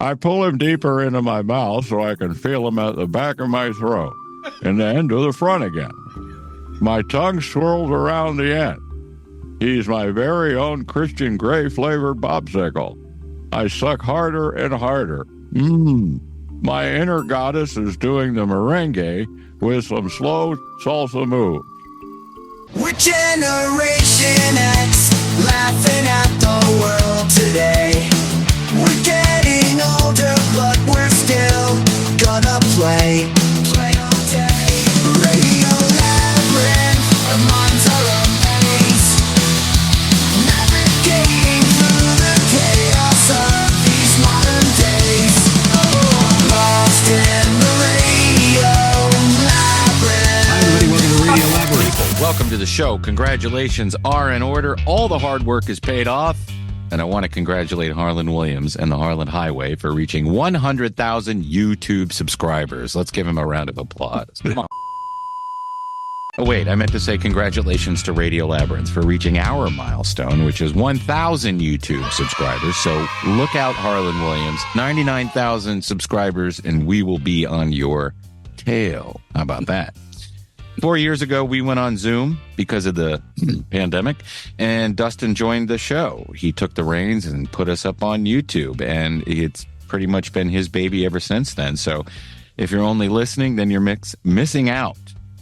I pull him deeper into my mouth so I can feel him at the back of my throat, and then to the front again. My tongue swirls around the end. He's my very own Christian Grey flavored popsicle. I suck harder and harder. My inner goddess is doing the merengue with some slow salsa moves. We're Generation X, laughing at the world today. We're getting older, but we're still gonna play all day. Radio Labyrinth, our minds are a maze, navigating through the chaos of these modern days. Lost in the Radio Labyrinth. Hi, everybody. Welcome to Radio Labyrinth. Welcome to the show. Congratulations are in order. All the hard work is paid off. And I want to congratulate Harland Williams and the Harland Highway for reaching 100,000 YouTube subscribers. Let's give him a round of applause. Come on. Oh, wait, I meant to say congratulations to Radio Labyrinth for reaching our milestone, which is 1,000 YouTube subscribers. So look out, Harland Williams. 99,000 subscribers, and we will be on your tail. How about that? 4 years ago, we went on Zoom because of the pandemic, and Dustin joined the show. He took the reins and put us up on YouTube, and it's pretty much been his baby ever since then. So if you're only listening, then you're missing out,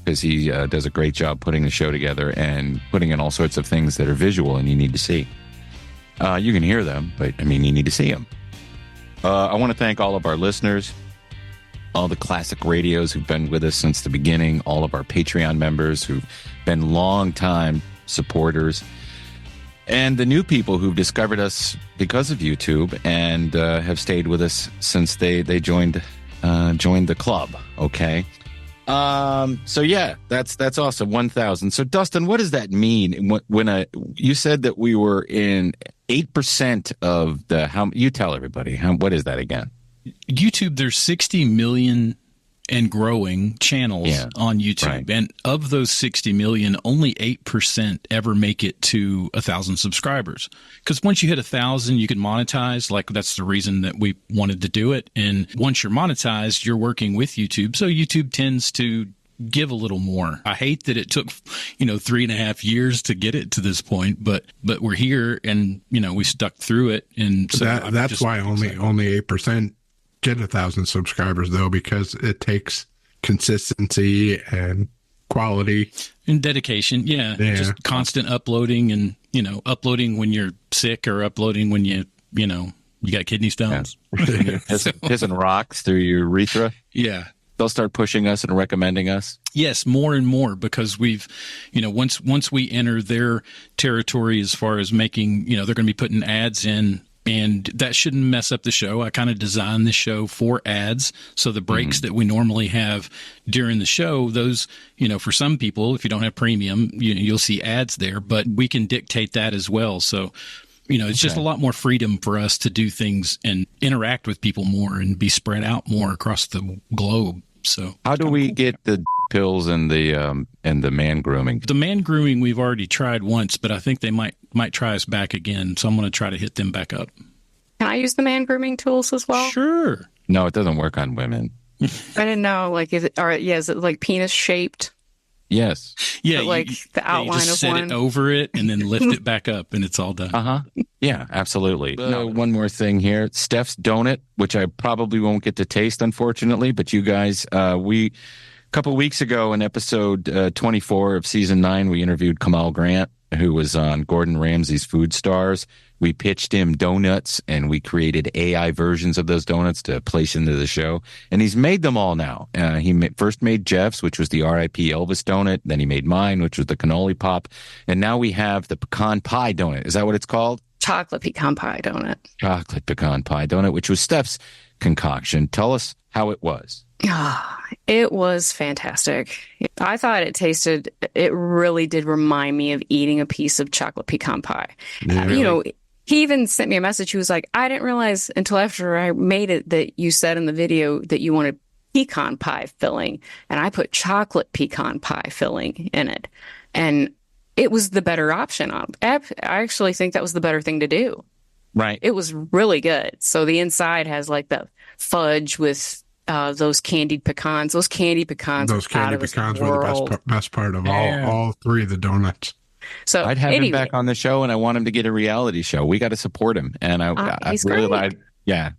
because he does a great job putting the show together and putting in all sorts of things that are visual and you need to see. You can hear them, but, I mean, you need to see them. I want to thank all of our listeners, all the classic radios who've been with us since the beginning, all of our Patreon members who've been long-time supporters, and the new people who've discovered us because of YouTube and have stayed with us since they joined the club. Okay, so yeah, that's awesome. 1,000. So Dustin, what does that mean when you said that we were in 8% of the how? You tell everybody what is that again? YouTube, there's 60 million and growing channels on YouTube. Right. And of those 60 million, only 8% ever make it to 1,000 subscribers. Because once you hit 1,000, you can monetize. Like, that's the reason that we wanted to do it. And once you're monetized, you're working with YouTube. So YouTube tends to give a little more. I hate that it took, 3.5 years to get it to this point, but we're here, and, we stuck through it. And so that's why only 8% get 1,000 subscribers, though, because it takes consistency and quality and dedication. Yeah. Just constant uploading, and uploading when you're sick, or uploading when you got kidney stones. Yeah. Pissing rocks through your urethra. Yeah. They'll start pushing us and recommending us. Yes, more and more, because we've, once we enter their territory as far as making, they're going to be putting ads in. And that shouldn't mess up the show. I kind of designed the show for ads. So the breaks that we normally have during the show, those, for some people, if you don't have premium, you'll see ads there, but we can dictate that as well. So, it's just a lot more freedom for us to do things and interact with people more and be spread out more across the globe. So how do we get the pills and the man grooming? The man grooming we've already tried once, but I think they might try us back again. So I'm going to try to hit them back up. Can I use the man grooming tools as well? Sure. No, it doesn't work on women. I didn't know. Is it like penis shaped? Yes. Yeah. But the outline just of set one. it over it and then lift it back up, and it's all done. Yeah, absolutely. One more thing here. Steph's donut, which I probably won't get to taste, unfortunately, but you guys, a couple weeks ago in episode 24 of season 9, we interviewed Kamal Grant, who was on Gordon Ramsay's Food Stars. We pitched him donuts, and we created AI versions of those donuts to place into the show. And he's made them all now. He first made Jeff's, which was the R.I.P. Elvis donut. Then he made mine, which was the cannoli pop. And now we have the pecan pie donut. Is that what it's called? Chocolate pecan pie donut. Chocolate pecan pie donut, which was Steph's concoction. Tell us how it was. It was fantastic. I thought it really did remind me of eating a piece of chocolate pecan pie. Really? He even sent me a message. He was like, I didn't realize until after I made it that you said in the video that you wanted pecan pie filling, and I put chocolate pecan pie filling in it. And it was the better option. I actually think that was the better thing to do. Right. It was really good. So the inside has like the fudge with those candied pecans. Those candy pecans. Those candy pecans were the best part of all three of the donuts. So I'd have anyway, him back on the show, and I want him to get a reality show. We got to support him, and he's really great.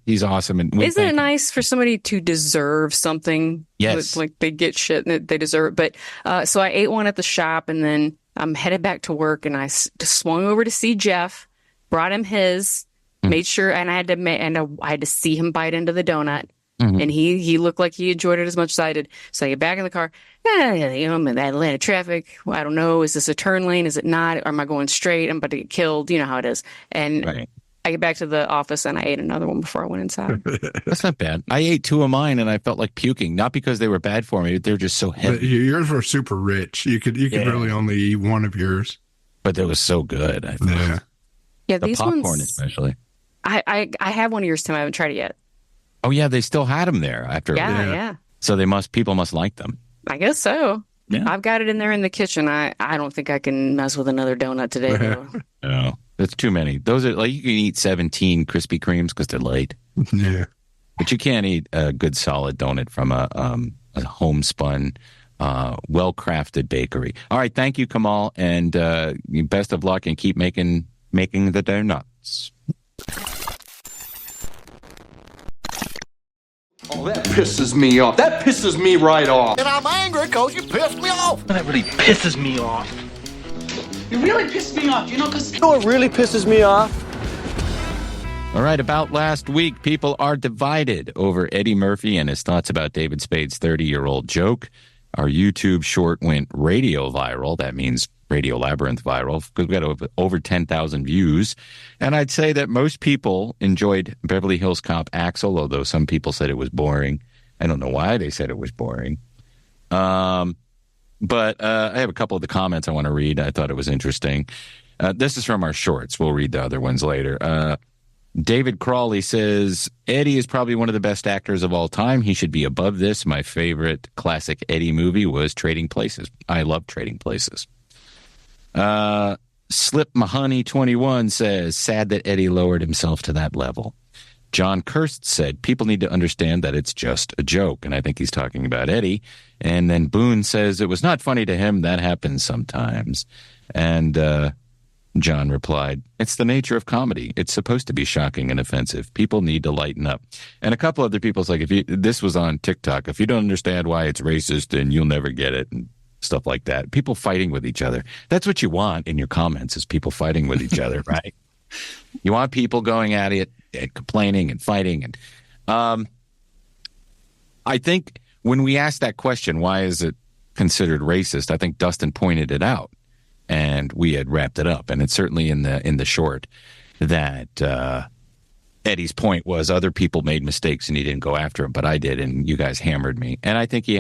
he's awesome. And isn't it nice for somebody to deserve something? Yes. Like they get shit and they deserve it. But so I ate one at the shop, and then I'm headed back to work, and I swung over to see Jeff, brought him his, made sure, and I had to see him bite into the donut. And he looked like he enjoyed it as much as I did. So I get back in the car. I'm in that Atlanta traffic. Well, I don't know. Is this a turn lane? Is it not? Or am I going straight? I'm about to get killed. You know how it is. And I get back to the office and I ate another one before I went inside. That's not bad. I ate 2 of mine and I felt like puking. Not because they were bad for me. They're just so heavy. But yours were super rich. You could really only eat one of yours. But they was so good. Yeah, the these popcorn ones, especially. I have one of yours, Tim. I haven't tried it yet. Oh yeah, they still had them there after. Yeah. So people must like them. I guess so. Yeah. I've got it in there in the kitchen. I don't think I can mess with another donut today. Though. No, that's too many. Those are like you can eat 17 Krispy Kremes because they're light. Yeah, but you can't eat a good solid donut from a homespun, well-crafted bakery. All right, thank you, Kamal, and best of luck, and keep making the donuts. Oh, that pisses me off. That pisses me right off. And I'm angry because you pissed me off. That really pisses me off. You really pissed me off, because... You know what really pisses me off? All right, about last week, people are divided over Eddie Murphy and his thoughts about David Spade's 30-year-old joke. Our YouTube short went radio viral. That means Radio Labyrinth viral, because we got over 10,000 views. And I'd say that most people enjoyed Beverly Hills Cop Axel, although some people said it was boring. I don't know why they said it was boring. But I have a couple of the comments I want to read. I thought it was interesting. This is from our shorts. We'll read the other ones later. David Crawley says, Eddie is probably one of the best actors of all time. He should be above this. My favorite classic Eddie movie was Trading Places. I love Trading Places. Slip Mahoney 21 says, sad that Eddie lowered himself to that level. John Kirst said, people need to understand that it's just a joke. And I think he's talking about Eddie. And then Boone says, it was not funny to him. That happens sometimes. And John replied, it's the nature of comedy. It's supposed to be shocking and offensive. People need to lighten up. And a couple other people's like, this was on TikTok. If you don't understand why it's racist, then you'll never get it. And stuff like that. People fighting with each other. That's what you want in your comments, is people fighting with each other, right? You want people going at it and complaining and fighting. And I think when we asked that question, why is it considered racist? I think Dustin pointed it out, and we had wrapped it up. And it's certainly in the short that Eddie's point was other people made mistakes and he didn't go after him, but I did, and you guys hammered me. And I think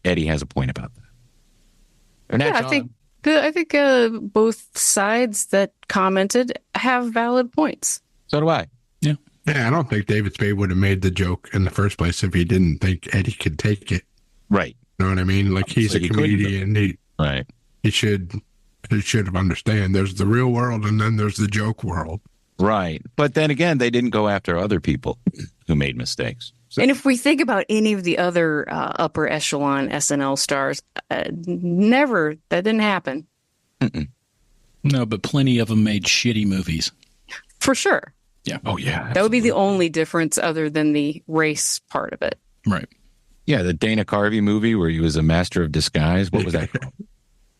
Eddie has a point about that. Yeah, I think both sides that commented have valid points. So do I. Yeah. Yeah, I don't think David Spade would have made the joke in the first place if he didn't think Eddie could take it. Right. You know what I mean? Like, he's a comedian. He should have understand. There's the real world and then there's the joke world. Right. But then again, they didn't go after other people who made mistakes. So. And if we think about any of the other upper echelon SNL stars, that didn't happen. Mm-mm. No, but plenty of them made shitty movies. For sure. Yeah. Oh, yeah. Absolutely. That would be the only difference other than the race part of it. Right. Yeah, the Dana Carvey movie where he was a master of disguise. What was that called?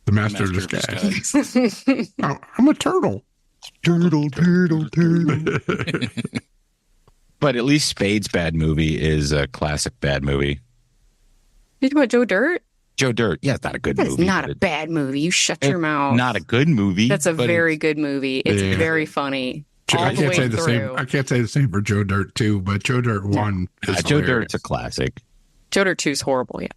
The Master of Disguise. Oh, I'm a turtle. Turtle. But at least Spade's bad movie is a classic bad movie. You talking about Joe Dirt? Joe Dirt. Yeah, it's not a good movie. That's not a bad movie. You shut your mouth. Not a good movie. That's a very good movie. It's very funny. I can't say the same for Joe Dirt 2, but Joe Dirt 1 is Joe Dirt's a classic. Joe Dirt 2 is horrible, yeah.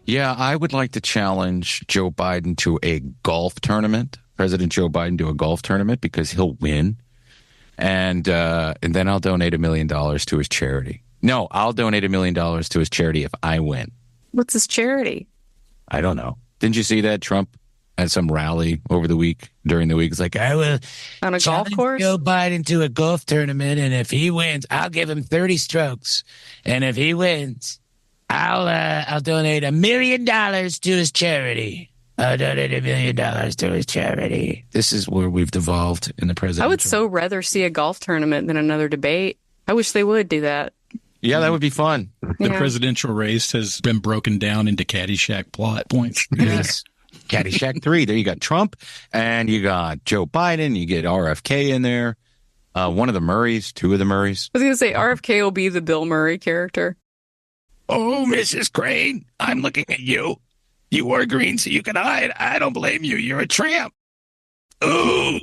Yeah, I would like to challenge Joe Biden to a golf tournament. President Joe Biden to a golf tournament, because he'll win. And then I'll donate $1 million to his charity. No, I'll donate $1 million to his charity if I win. What's his charity? I don't know. Didn't you see that Trump at some rally during the week. It's like, I will On a golf challenge course? Joe Biden to a golf tournament, and if he wins, I'll give him 30 strokes. And if he wins, I'll donate $1 million to his charity. I'll donate $1 million to his charity. This is where we've devolved in the presidential. I would so rather see a golf tournament than another debate. I wish they would do that. Yeah, that would be fun. The Yeah. presidential race has been broken down into Caddyshack plot points. Yes. Caddyshack 3. There you got Trump and you got Joe Biden. You get RFK in there. One of the Murrays, two of the Murrays. I was going to say RFK will be the Bill Murray character. Oh, Mrs. Crane, I'm looking at you. You wore green so you could hide. I don't blame you. You're a tramp. Ooh.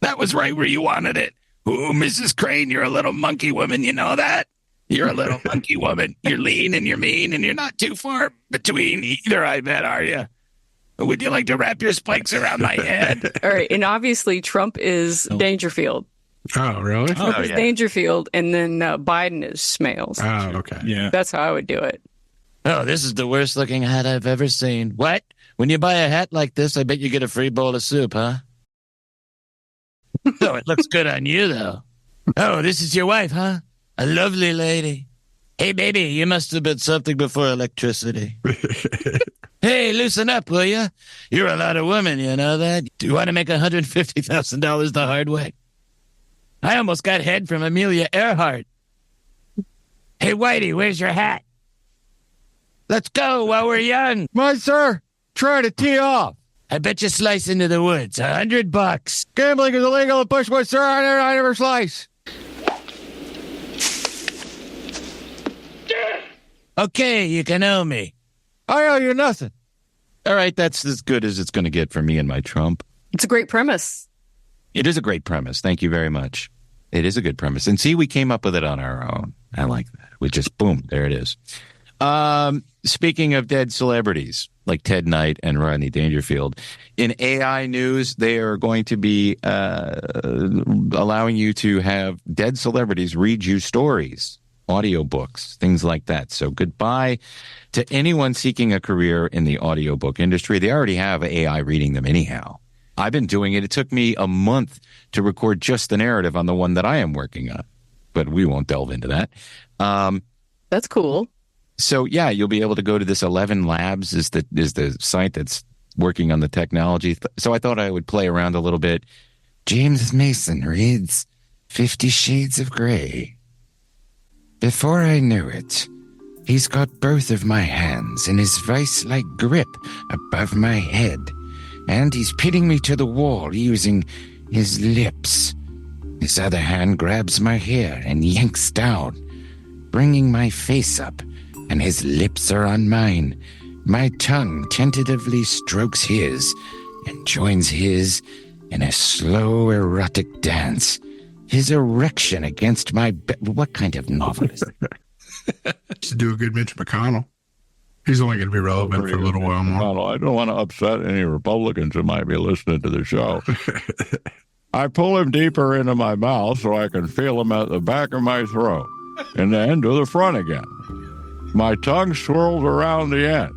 That was right where you wanted it. Ooh, Mrs. Crane, you're a little monkey woman. You know that? You're a little monkey woman. You're lean and you're mean and you're not too far between either, I bet, are you? Would you like to wrap your spikes around my head? All right. And obviously, Trump is Dangerfield. Oh, really? Trump is Dangerfield, and then Biden is Smales. Oh, okay. Yeah. That's how I would do it. Oh, this is the worst looking hat I've ever seen. What? When you buy a hat like this, I bet you get a free bowl of soup, huh? Oh, it looks good on you, though. Oh, this is your wife, huh? A lovely lady. Hey, baby, you must have been something before electricity. Hey, loosen up, will you? You're a lot of women, you know that? Do you want to make $150,000 the hard way? I almost got head from Amelia Earhart. Hey, Whitey, where's your hat? Let's go while we're young. My sir, try to tee off. I bet you slice into the woods. $100. Gambling is illegal in Bushwood, sir. I never slice. Okay, you can owe me. I owe you nothing. All right, that's as good as it's going to get for me and my Trump. It's a great premise. It is a great premise. Thank you very much. It is a good premise. And see, we came up with it on our own. I like that. We just, boom, there it is. Speaking of dead celebrities, like Ted Knight and Rodney Dangerfield, in AI news, they are going to be allowing you to have dead celebrities read you stories, audiobooks, things like that. So goodbye to anyone seeking a career in the audiobook industry. They already have AI reading them anyhow. I've been doing it. It took me a month to record just the narrative on the one that I am working on, but we won't delve into that. That's cool. So yeah, you'll be able to go to this 11 Labs is the site that's working on the technology. So I thought I would play around a little bit. James Mason reads 50 Shades of Grey. Before I knew it, he's got both of my hands in his vice-like grip above my head, and he's pinning me to the wall using his lips. His other hand grabs my hair and yanks down, bringing my face up, and his lips are on mine. My tongue tentatively strokes his and joins his in a slow, erotic dance. His erection against my what kind of novel is that? To do a good Mitch McConnell. He's only going to be relevant for a little while more. I don't want to upset any Republicans who might be listening to the show. I pull him deeper into my mouth so I can feel him at the back of my throat and then to the front again. My tongue swirls around the end.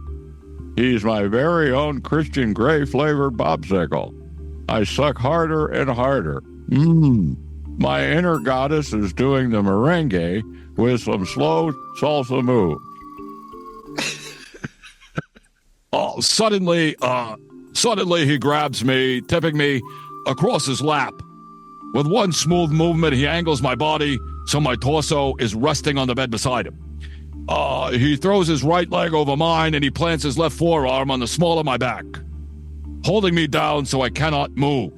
He's my very own Christian Grey flavored popsicle. I suck harder and harder. My inner goddess is doing the merengue with some slow salsa moves. Suddenly he grabs me, tipping me across his lap. With one smooth movement, he angles my body so my torso is resting on the bed beside him. He throws his right leg over mine and he plants his left forearm on the small of my back, holding me down so I cannot move.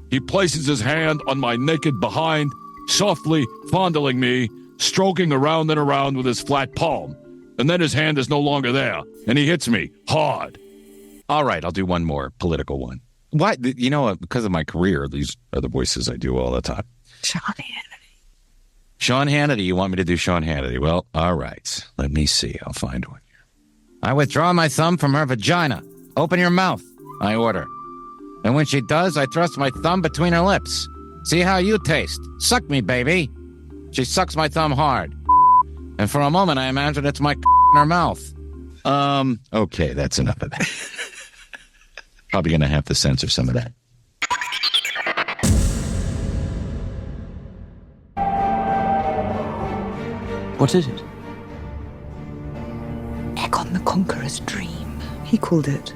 He places his hand on my naked behind, softly fondling me, stroking around and around with his flat palm. And then his hand is no longer there, and he hits me hard. All right, I'll do one more political one. Why? You know, because of my career, these are the voices I do all the time. Sean Hannity, you want me to do Sean Hannity? Well, all right. Let me see. I'll find one here. I withdraw my thumb from her vagina. Open your mouth, I order. And when she does, I thrust my thumb between her lips. See how you taste. Suck me, baby. She sucks my thumb hard. And for a moment, I imagine it's my in her mouth. Okay, that's enough of that. Probably going to have to censor some of that. What is it? Aegon the Conqueror's dream. He called it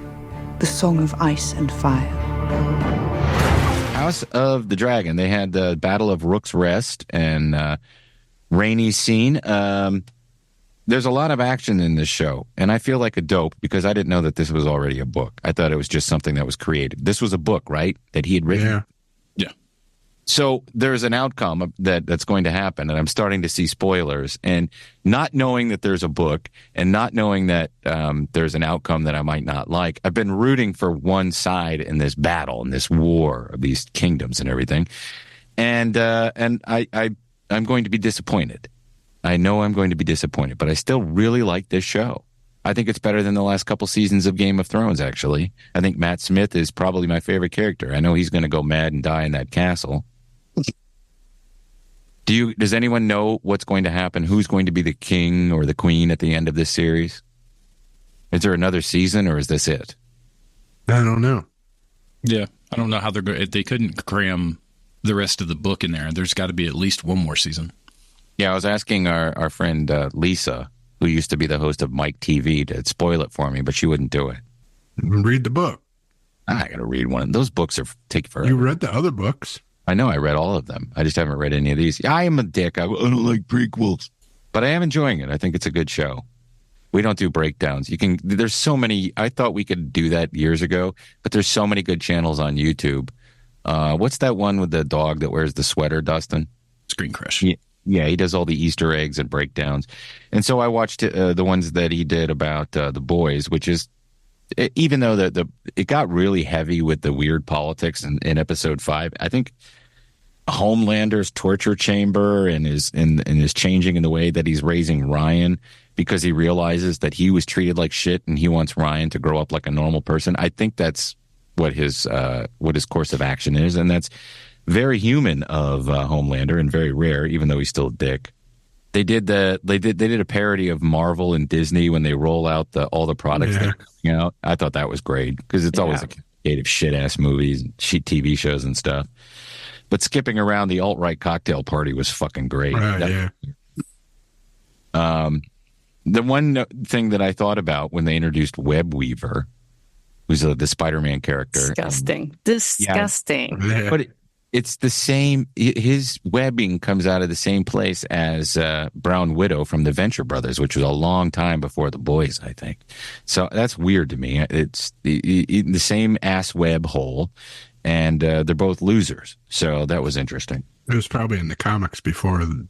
the Song of Ice and Fire. House of the Dragon. They had the Battle of Rook's Rest and rainy scene. There's a lot of action in this show, and I feel like a dope because I didn't know that this was already a book. I thought it was just something that was created. This was a book, right? That he had written? Yeah. Yeah. So there's an outcome that's going to happen, and I'm starting to see spoilers. And not knowing that there's a book and not knowing that there's an outcome that I might not like, I've been rooting for one side in this battle, in this war of these kingdoms and everything. And I'm going to be disappointed. I know I'm going to be disappointed, but I still really like this show. I think it's better than the last couple seasons of Game of Thrones, actually. I think Matt Smith is probably my favorite character. I know he's going to go mad and die in that castle. Does anyone know what's going to happen? Who's going to be the king or the queen at the end of this series? Is there another season or is this it? I don't know. Yeah. I don't know how they couldn't cram the rest of the book in there. There's got to be at least one more season. Yeah, I was asking our friend Lisa, who used to be the host of Mike TV, to spoil it for me, but she wouldn't do it. Read the book. I got to read one. Those books take forever. You read the other books. I know. I read all of them. I just haven't read any of these. I am a dick. I don't like prequels. But I am enjoying it. I think it's a good show. We don't do breakdowns. There's so many. I thought we could do that years ago, but there's so many good channels on YouTube. What's that one with the dog that wears the sweater, Dustin? Screen Crush. Yeah, he does all the Easter eggs and breakdowns. And so I watched the ones that he did about The Boys, which is, even though it got really heavy with the weird politics in episode 5, I think Homelander's torture chamber and his changing in the way that he's raising Ryan because he realizes that he was treated like shit and he wants Ryan to grow up like a normal person. I think that's what his course of action is, and that's very human of Homelander and very rare, even though he's still a dick. They did a parody of Marvel and Disney when they roll out all the products that are coming out. I thought that was great because it's always a creative shit ass movies, shit TV shows and stuff. But skipping around the alt-right cocktail party was fucking great. Yeah. The one thing that I thought about when they introduced Web Weaver, who's the Spider-Man character, Disgusting. Yeah. but it's the same. His webbing comes out of the same place as Brown Widow from the Venture Brothers, which was a long time before The Boys, I think. So that's weird to me. It's the same ass web hole, and they're both losers. So that was interesting. It was probably in the comics before the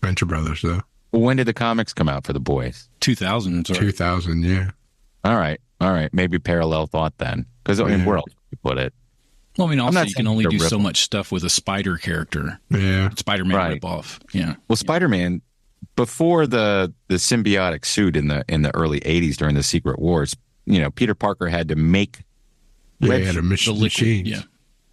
Venture Brothers, though. Well, when did the comics come out for The Boys? 2000. 2000, yeah. All right. Maybe parallel thought then, because where else would you put it? Well, I mean, also you can only do so rip. much stuff with a spider character. Yeah. Spider-Man ripoff. Yeah. Well, Spider-Man, before the symbiotic suit in the early 80s during the Secret Wars, Peter Parker had to make he had a machine. Yeah.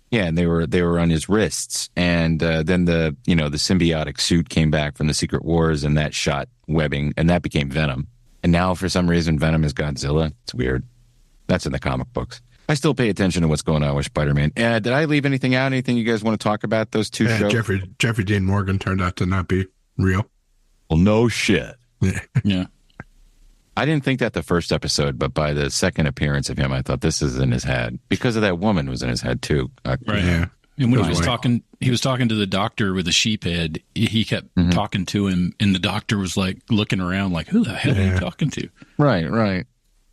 Yeah, and they were on his wrists. And then the symbiotic suit came back from the Secret Wars, and that shot webbing, and that became Venom. And now, for some reason, Venom is Godzilla. It's weird. That's in the comic books. I still pay attention to what's going on with Spider-Man. Did I leave anything out? Anything you guys want to talk about, those two shows? Jeffrey Dean Morgan turned out to not be real. Well, no shit. Yeah. I didn't think that the first episode, but by the second appearance of him, I thought this is in his head. Because of that woman was in his head, too. Right. Yeah. And when he was talking to the doctor with the sheep head, he kept talking to him, and the doctor was like looking around like, who the hell are you talking to? Right.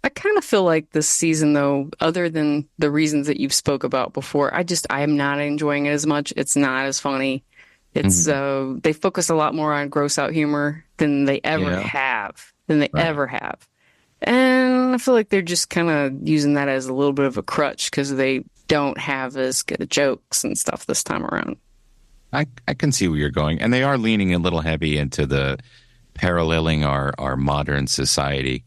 I kind of feel like this season, though, other than the reasons that you've spoke about before, I am not enjoying it as much. It's not as funny. It's they focus a lot more on gross out humor than they ever have. Ever have. And I feel like they're just kind of using that as a little bit of a crutch because they don't have as good jokes and stuff this time around. I can see where you're going. And they are leaning a little heavy into the paralleling our modern society.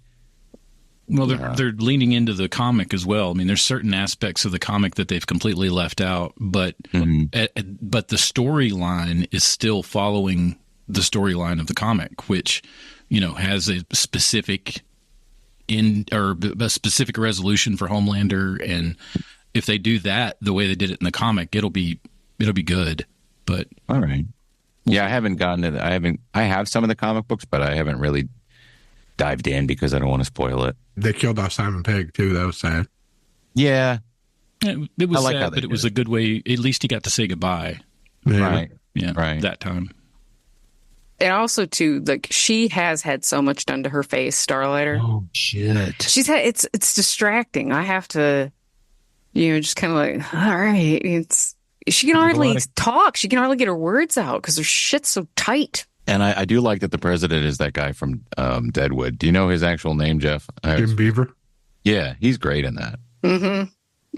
Well, they're leaning into the comic as well. I mean, there's certain aspects of the comic that they've completely left out, but the storyline is still following the storyline of the comic, which, has a specific a specific resolution for Homelander, and if they do that the way they did it in the comic, it'll be good. But all right, yeah, I haven't gotten it. I have some of the comic books, but I haven't really dived in because I don't want to spoil it. They killed off Simon Pegg too. That was sad. Yeah, it was sad, but it was a good way. At least he got to say goodbye. Yeah. Right. Yeah, right. That time. And also, too, like, she has had so much done to her face, Starlighter. Oh, shit. She's had, it's distracting. I have to, just kind of like, all right. She can hardly talk. She can hardly get her words out because her shit's so tight. And I do like that the president is that guy from Deadwood. Do you know his actual name, Jeff? Jim Beaver? Yeah, he's great in that. Mm-hmm.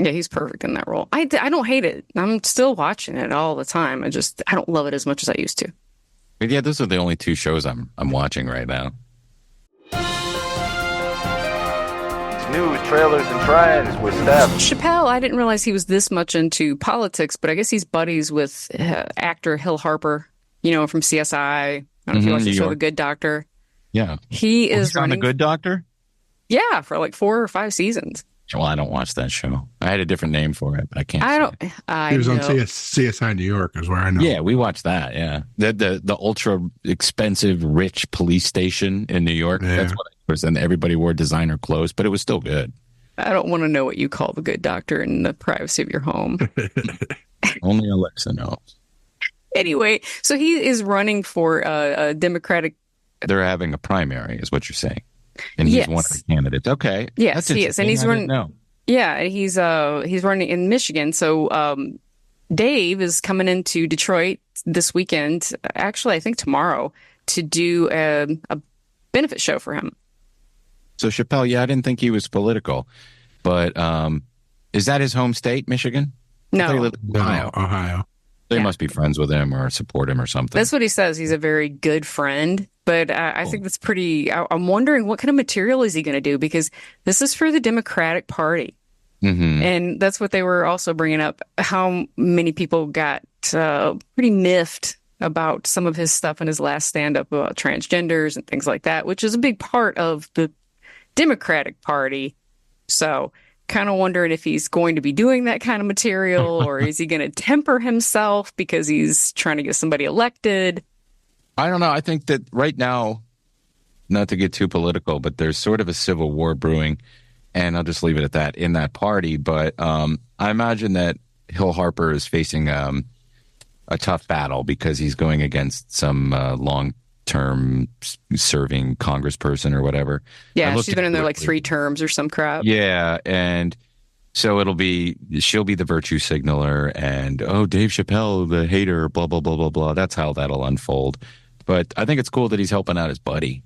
Yeah, he's perfect in that role. I don't hate it. I'm still watching it all the time. I don't love it as much as I used to. But yeah, those are the only two shows I'm watching right now. News, trailers, and trends with Steph. Chappell, I didn't realize he was this much into politics, but I guess he's buddies with actor Hill Harper, from CSI. I don't know if you watched the show The Good Doctor. Yeah. He is on running The Good Doctor? Yeah, for like 4 or 5 seasons. Well, I don't watch that show. I had a different name for it, but I can't. I He was on know. CSI New York, is where I know. Yeah, we watched that. Yeah, the ultra expensive rich police station in New York. Yeah. That's what it was, and everybody wore designer clothes, but it was still good. I don't want to know what you call The Good Doctor in the privacy of your home. Only Alexa knows. Anyway, so he is running for a Democratic. They're having a primary, is what you're saying, and he's one of the candidates. Okay, yes, he is, and he's running. No, yeah, he's running in Michigan. So Dave is coming into Detroit this weekend. Actually, I think tomorrow to do a benefit show for him. So Chappelle, I didn't think he was political, but is that his home state, Michigan? I thought he lived in Ohio. They must be friends with him or support him or something. That's what he says. He's a very good friend. But I think that's pretty. I'm wondering what kind of material is he going to do, because this is for the Democratic Party. Mm-hmm. And that's what they were also bringing up, how many people got pretty miffed about some of his stuff in his last stand-up about transgenders and things like that, which is a big part of the Democratic Party. So kind of wondering if he's going to be doing that kind of material, or is he going to temper himself because he's trying to get somebody elected? I don't know. I think that right now, not to get too political, but there's sort of a civil war brewing, and I'll just leave it at that, in that party. But I imagine that Hill Harper is facing a tough battle because he's going against some long-term serving congressperson or whatever. Yeah, she's been in there like 3 terms or some crap. Yeah, and so she'll be the virtue signaler, and Dave Chappelle, the hater, blah, blah, blah, blah, blah. That's how that'll unfold. But I think it's cool that he's helping out his buddy.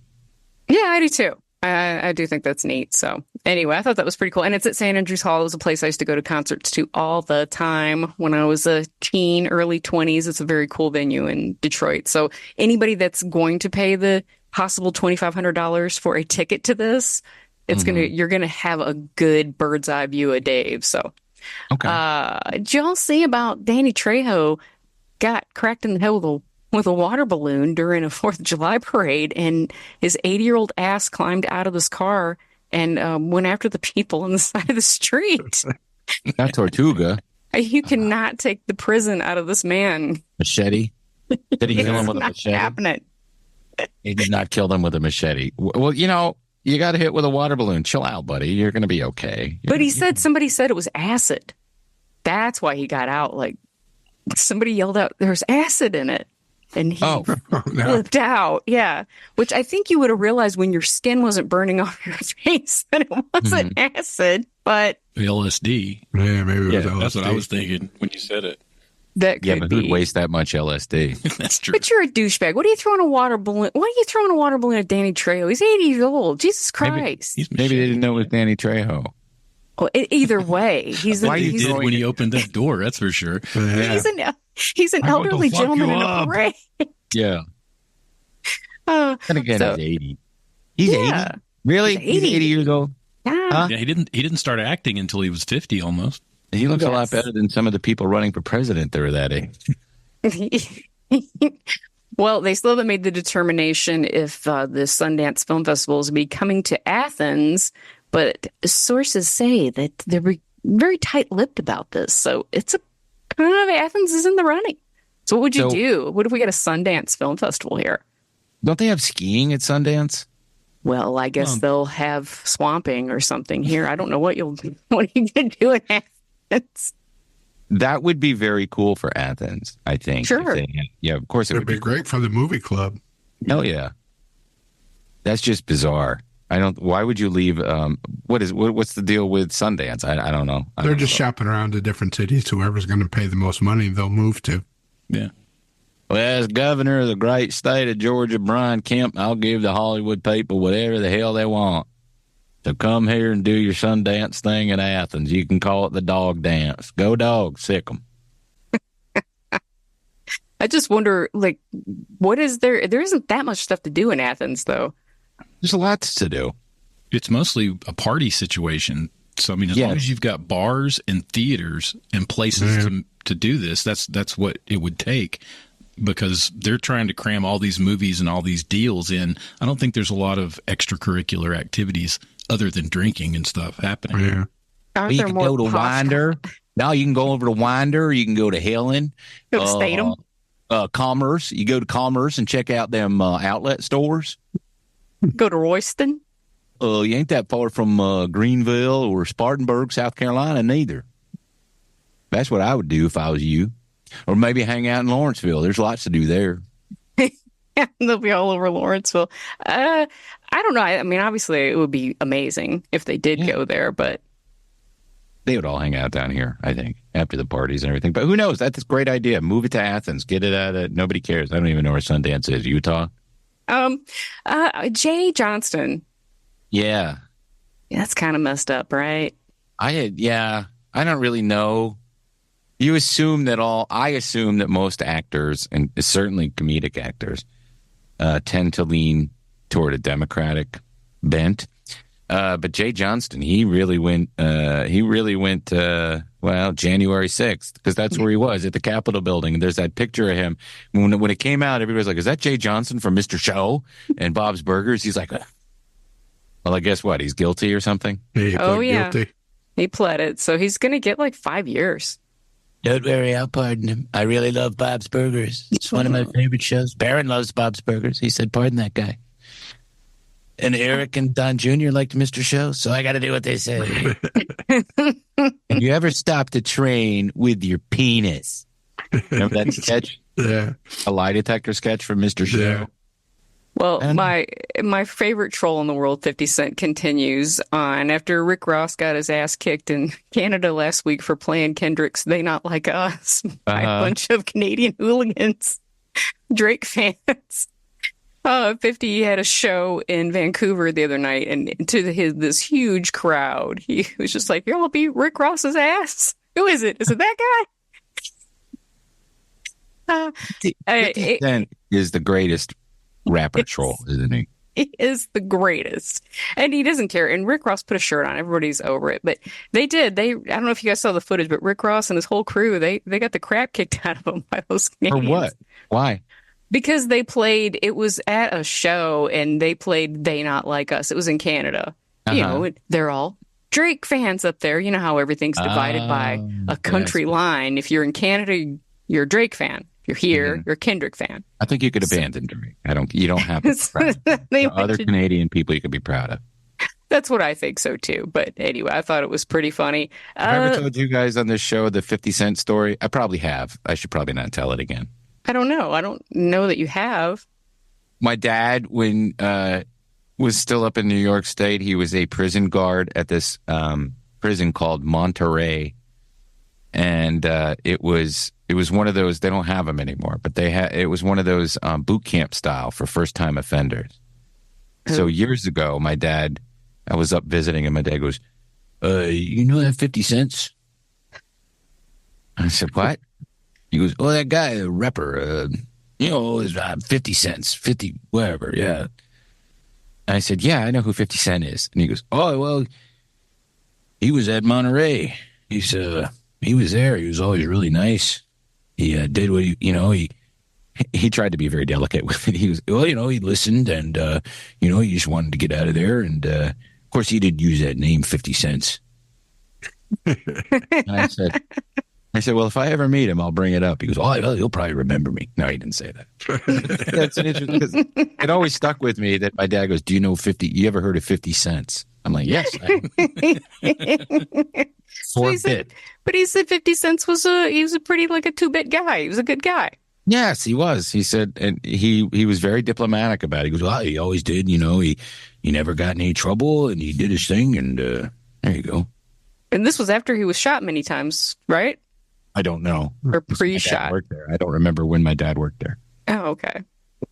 Yeah, I do too. I do think that's neat. So anyway, I thought that was pretty cool. And it's at St. Andrews Hall. It was a place I used to go to concerts to all the time when I was a teen, early 20s. It's a very cool venue in Detroit. So anybody that's going to pay the possible $2,500 for a ticket to this, you're gonna have a good bird's eye view of Dave. So okay. Did y'all see about Danny Trejo got cracked in the head with a water balloon during a 4th of July parade, and his 80-year-old ass climbed out of his car and went after the people on the side of the street. Not Tortuga. You cannot take the prison out of this man. Machete? Did he kill him with a machete? Happening. He did not kill them with a machete. Well, you got hit with a water balloon. Chill out, buddy. You're going to be okay. But somebody said it was acid. That's why he got out. Like, somebody yelled out, "There's acid in it." And he flipped out. Yeah. Which I think you would have realized when your skin wasn't burning off your face that it wasn't acid, but LSD. Yeah, maybe it was LSD. That's what I was thinking when you said it. That could but be. who'd waste that much LSD? That's true. But you're a douchebag. What are you throwing a water balloon? Why are you throwing a water balloon at Danny Trejo? He's 80 years old. Jesus Christ. Maybe they didn't know it was Danny Trejo. Well, either way, he's he did when he opened that door. That's for sure. Yeah. He's an elderly gentleman in a parade. Yeah. And again, he's 80. He's 80. Really? He's 80 years old. Yeah. Huh? Yeah, he didn't start acting until he was 50 almost. He looks a lot better than some of the people running for president that are that age. Well, they still haven't made the determination if the Sundance Film Festival is be coming to Athens, but sources say that they're very tight-lipped about this. So it's a kind of Athens is in the running. So what would you do? What if we get a Sundance Film Festival here? Don't they have skiing at Sundance? Well, I guess they'll have swamping or something here. I don't know what are you going to do in Athens? That would be very cool for Athens, I think. Sure. Yeah, of course it It'd would be great for the movie club. Hell yeah. That's just bizarre. Why would you leave? What's the deal with Sundance? I don't know. They're just shopping around to different cities. Whoever's going to pay the most money, they'll move to. Yeah. Well, as governor of the great state of Georgia, Brian Kemp, I'll give the Hollywood people whatever the hell they want. So come here and do your Sundance thing in Athens. You can call it the dog dance. Go dogs, sick 'em. I just wonder, like, what is there? There isn't that much stuff to do in Athens, though. There's lots to do. It's mostly a party situation. So, I mean, as long as you've got bars and theaters and places to do this, that's what it would take, because they're trying to cram all these movies and all these deals in. I don't think there's a lot of extracurricular activities other than drinking and stuff happening. Yeah. Aren't You there can more go to Winder. No, you can go over to Winder. You can go to Helen. Go to Statham. Commerce. You go to Commerce and check out them outlet stores. Go to Royston. You ain't that far from Greenville or Spartanburg, South Carolina, neither. That's what I would do if I was you. Or maybe hang out in Lawrenceville. There's lots to do there. They'll be all over Lawrenceville. I don't know. I mean, obviously, it would be amazing if they did go there, but they would all hang out down here, I think, after the parties and everything. But who knows? That's a great idea. Move it to Athens. Get it out of nobody cares. I don't even know where Sundance is. Utah? Jay Johnston. Yeah. That's kind of messed up, right? I don't really know. I assume that most actors, and certainly comedic actors, tend to lean toward a Democratic bent. But Jay Johnston, he really went January 6th, because that's where he was, at the Capitol building. And there's that picture of him. When it came out, everybody was like, is that Jay Johnston from Mr. Show and Bob's Burgers? He's like, well, I guess what? He's guilty or something? Guilty. He pled it. So he's going to get like 5 years. Don't worry, I'll pardon him. I really love Bob's Burgers. It's one of my favorite shows. Barron loves Bob's Burgers. He said, pardon that guy. And Eric and Don Jr. liked Mr. Show, so I got to do what they say. And you ever stopped a train with your penis? Remember that sketch? Yeah. A lie detector sketch from Mr. Show? Yeah. Well, my favorite troll in the world, 50 Cent, continues on after Rick Ross got his ass kicked in Canada last week for playing Kendrick's They Not Like Us by a bunch of Canadian hooligans, Drake fans. 50 had a show in Vancouver the other night, and to this huge crowd, he was just like, "Y'all beat Rick Ross's ass? Who is it? Is it that guy?" 50 Cent is the greatest rapper troll, isn't he? He is the greatest, and he doesn't care. And Rick Ross put a shirt on; everybody's over it. But they did. I don't know if you guys saw the footage, but Rick Ross and his whole crew they got the crap kicked out of them by those Canadians. For what? Why? Because it was at a show and they played They Not Like Us. It was in Canada. You know, they're all Drake fans up there. You know how everything's divided by a country line. If you're in Canada, you're a Drake fan. If you're here, you're a Kendrick fan. I think you could abandon Drake. You don't have to be proud. Other Canadian people you could be proud of. That's what I think so too. But anyway, I thought it was pretty funny. Have I ever told you guys on this show the 50 Cent story? I probably have. I should probably not tell it again. I don't know. I don't know that you have. My dad, when was still up in New York State, he was a prison guard at this prison called Monterey, and it was one of those. They don't have them anymore, but it was one of those boot camp style for first time offenders. So years ago, I was up visiting, and my dad goes, "You know that 50 cents?" I said, "What?" He goes, "Oh, that guy, the rapper, is 50 cents, 50, whatever, yeah." And I said, "Yeah, I know who 50 Cent is." And he goes, "Oh, well, he was at Monterey. He was there. He was always really nice. He did what he he tried to be very delicate with it. He was, well, he listened and, he just wanted to get out of there. And, of course, he did use that name, 50 Cents. And I said, well, if I ever meet him, I'll bring it up. He goes, oh, he'll probably remember me. No, he didn't say that. That's an interesting, because it always stuck with me that my dad goes, do you know 50? You ever heard of 50 Cents? I'm like, yes. But he said 50 Cents was he was a pretty, like a 2-bit guy. He was a good guy. Yes, he was. He said, and he was very diplomatic about it. He goes, well, he always did, he never got in any trouble and he did his thing. And there you go. And this was after he was shot many times, right? I don't know. Or pre-shot. Worked there. I don't remember when my dad worked there. Oh, okay.